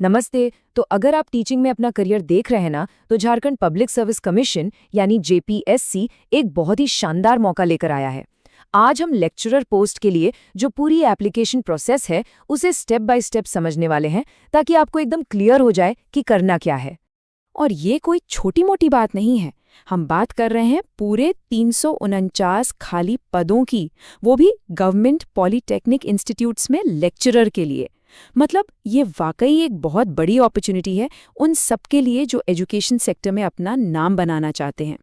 नमस्ते। तो अगर आप टीचिंग में अपना करियर देख रहे हैं ना, तो झारखंड पब्लिक सर्विस कमीशन यानी जेपीएससी एक बहुत ही शानदार मौका लेकर आया है। आज हम लेक्चरर पोस्ट के लिए जो पूरी एप्लीकेशन प्रोसेस है उसे स्टेप बाय स्टेप समझने वाले हैं, ताकि आपको एकदम क्लियर हो जाए कि करना क्या है। और ये कोई छोटी मोटी बात नहीं है। हम बात कर रहे हैं पूरे 349 खाली पदों की, वो भी गवर्नमेंट पॉलिटेक्निक इंस्टीट्यूट्स में लेक्चरर के लिए। मतलब ये वाकई एक बहुत बड़ी अपॉर्चुनिटी है उन सबके लिए जो एजुकेशन सेक्टर में अपना नाम बनाना चाहते हैं।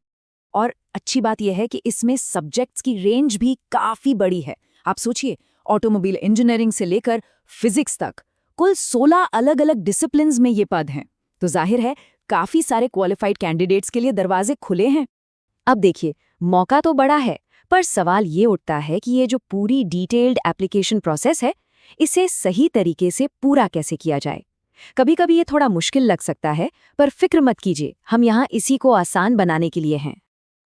और अच्छी बात यह है कि इसमें सब्जेक्ट्स की रेंज भी काफी बड़ी है। आप सोचिए, ऑटोमोबाइल इंजीनियरिंग से लेकर फिजिक्स तक कुल 16 अलग अलग डिसिप्लिन्स में ये पद हैं। तो जाहिर है काफी सारे क्वालिफाइड कैंडिडेट्स के लिए दरवाजे खुले हैं। अब देखिए, मौका तो बड़ा है, पर सवाल ये उठता है कि ये जो पूरी डिटेल्ड एप्लीकेशन प्रोसेस है, इसे सही तरीके से पूरा कैसे किया जाए। कभी कभी ये थोड़ा मुश्किल लग सकता है, पर फिक्र मत कीजिए, हम यहाँ इसी को आसान बनाने के लिए हैं।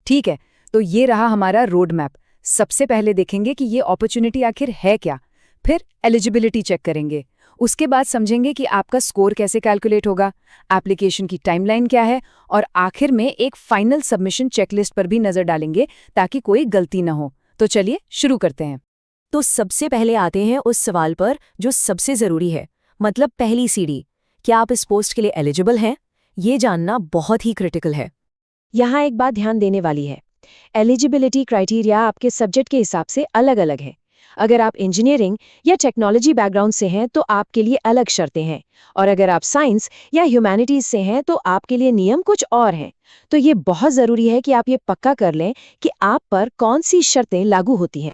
ठीक है, तो ये रहा हमारा रोड मैप। सबसे पहले देखेंगे कि ये अपॉर्चुनिटी आखिर है क्या, फिर एलिजिबिलिटी चेक करेंगे, उसके बाद समझेंगे कि आपका स्कोर कैसे कैलकुलेट होगा, एप्लीकेशन की टाइमलाइन क्या है, और आखिर में एक फाइनल सबमिशन चेकलिस्ट पर भी नजर डालेंगे ताकि कोई गलती न हो। तो चलिए शुरू करते हैं। तो सबसे पहले आते हैं उस सवाल पर जो सबसे जरूरी है, मतलब पहली सीढ़ी, क्या आप इस पोस्ट के लिए एलिजिबल हैं? ये जानना बहुत ही क्रिटिकल है। यहाँ एक बात ध्यान देने वाली है, एलिजिबिलिटी क्राइटेरिया आपके सब्जेक्ट के हिसाब से अलग अलग है। अगर आप इंजीनियरिंग या टेक्नोलॉजी बैकग्राउंड से हैं तो आपके लिए अलग शर्तें हैं, और अगर आप साइंस या ह्यूमैनिटीज से हैं तो आपके लिए नियम कुछ और हैं। तो ये बहुत ज़रूरी है कि आप ये पक्का कर लें कि आप पर कौन सी शर्तें लागू होती हैं।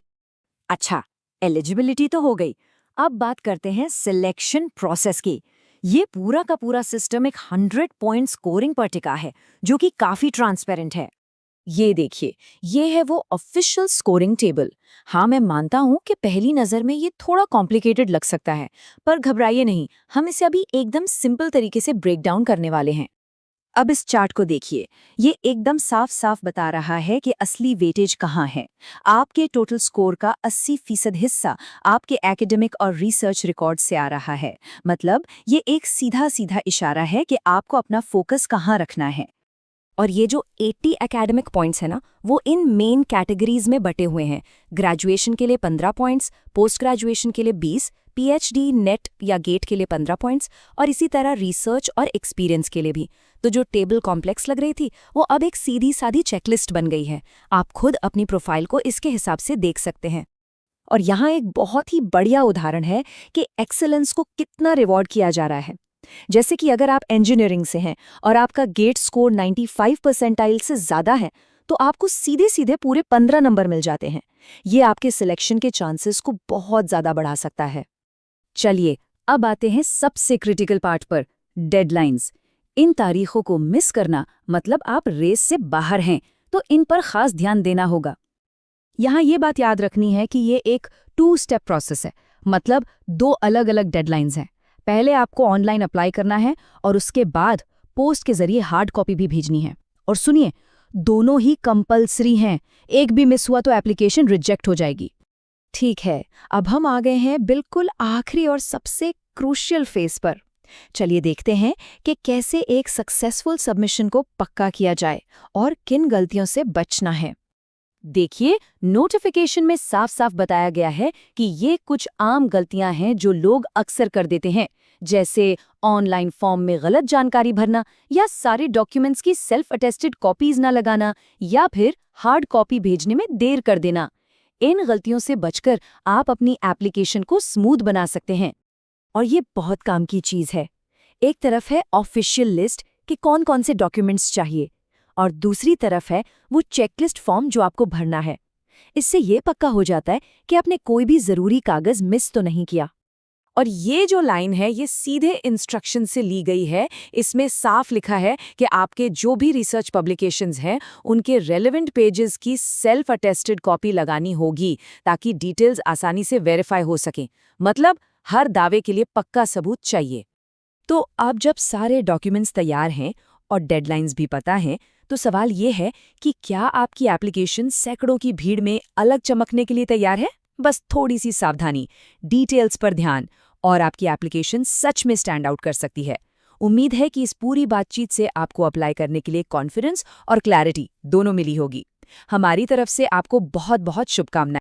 अच्छा, एलिजिबिलिटी तो हो गई। अब बात करते हैं सिलेक्शन प्रोसेस की। ये पूरा का पूरा सिस्टम एक 100 पॉइंट स्कोरिंग पर टिका है, जो कि काफी ट्रांसपेरेंट है। ये देखिए, ये है वो ऑफिशियल स्कोरिंग टेबल। हाँ, मैं मानता हूँ कि पहली नज़र में ये थोड़ा कॉम्प्लिकेटेड लग सकता है, पर घबराइए नहीं, हम इसे अभी एकदम सिंपल तरीके से ब्रेक डाउन करने वाले हैं। अब इस चार्ट को देखिए, ये एकदम साफ साफ बता रहा है कि असली वेटेज कहाँ है। आपके टोटल स्कोर का 80% हिस्सा आपके एकेडमिक और रिसर्च रिकॉर्ड से आ रहा है। मतलब ये एक सीधा सीधा इशारा है कि आपको अपना फोकस कहाँ रखना है। और ये जो 80 एकेडमिक पॉइंट्स है ना, वो इन मेन कैटेगरीज में बटे हुए हैं। ग्रेजुएशन के लिए 15 पॉइंट्स, पोस्ट ग्रेजुएशन के लिए 20, पीएचडी, नेट या गेट के लिए 15 पॉइंट्स, और इसी तरह रिसर्च और एक्सपीरियंस के लिए भी। तो जो टेबल कॉम्प्लेक्स लग रही थी, वो अब एक सीधी साधी चेकलिस्ट बन गई है। आप खुद अपनी प्रोफाइल को इसके हिसाब से देख सकते हैं। और यहाँ एक बहुत ही बढ़िया उदाहरण है कि एक्सेलेंस को कितना रिवॉर्ड किया जा रहा है। जैसे कि अगर आप इंजीनियरिंग से हैं और आपका गेट स्कोर 95 परसेंटाइल से ज़्यादा है, तो आपको सीधे सीधे पूरे 15 नंबर मिल जाते हैं। ये आपके सिलेक्शन के चांसेस को बहुत ज़्यादा बढ़ा सकता है। चलिए, अब आते हैं सबसे क्रिटिकल पार्ट पर, डेडलाइंस। इन तारीखों को मिस करना मतलब आप रेस से बाहर हैं, तो इन पर खास ध्यान देना होगा। यहाँ ये बात याद रखनी है कि ये एक 2 स्टेप प्रोसेस है, मतलब 2 अलग अलग डेडलाइंस हैं। पहले आपको ऑनलाइन अप्लाई करना है और उसके बाद पोस्ट के जरिए हार्ड कॉपी भी भेजनी है। और सुनिए, दोनों ही कंपल्सरी हैं, एक भी मिस हुआ तो एप्लीकेशन रिजेक्ट हो जाएगी। ठीक है, अब हम आ गए हैं बिल्कुल आखिरी और सबसे क्रूशियल फेज पर। चलिए देखते हैं कि कैसे एक सक्सेसफुल सबमिशन को पक्का किया जाए और किन गलतियों से बचना है। देखिए, नोटिफिकेशन में साफ साफ बताया गया है कि ये कुछ आम गलतियां हैं जो लोग अक्सर कर देते हैं, जैसे ऑनलाइन फॉर्म में गलत जानकारी भरना, या सारे डॉक्यूमेंट्स की सेल्फ अटेस्टेड कॉपीज ना लगाना, या फिर हार्ड कॉपी भेजने में देर कर देना। इन गलतियों से बचकर आप अपनी एप्लीकेशन को स्मूथ बना सकते हैं। और ये बहुत काम की चीज है। एक तरफ है ऑफिशियल लिस्ट कि कौन कौन से डॉक्यूमेंट्स चाहिए, और दूसरी तरफ है वो चेकलिस्ट फॉर्म जो आपको भरना है। इससे ये पक्का हो जाता है कि आपने कोई भी जरूरी कागज मिस तो नहीं किया। और ये जो लाइन है, ये सीधे इंस्ट्रक्शन से ली गई है। इसमें साफ लिखा है कि आपके जो भी रिसर्च पब्लिकेशंस हैं, उनके रेलेवेंट पेजेस की सेल्फ अटेस्टेड कॉपी लगानी होगी, ताकि डिटेल्स आसानी से वेरीफाई हो सकें। मतलब हर दावे के लिए पक्का सबूत चाहिए। तो अब जब सारे डॉक्यूमेंट्स तैयार हैं और डेडलाइंस भी पता हैं, तो सवाल ये है कि क्या आपकी एप्लीकेशन सैकड़ों की भीड़ में अलग चमकने के लिए तैयार है? बस थोड़ी सी सावधानी, डिटेल्स पर ध्यान और आपकी एप्लीकेशन सच में स्टैंड आउट कर सकती है। उम्मीद है कि इस पूरी बातचीत से आपको अप्लाई करने के लिए कॉन्फिडेंस और क्लैरिटी दोनों मिली होगी। हमारी तरफ से आपको बहुत बहुत शुभकामनाएं।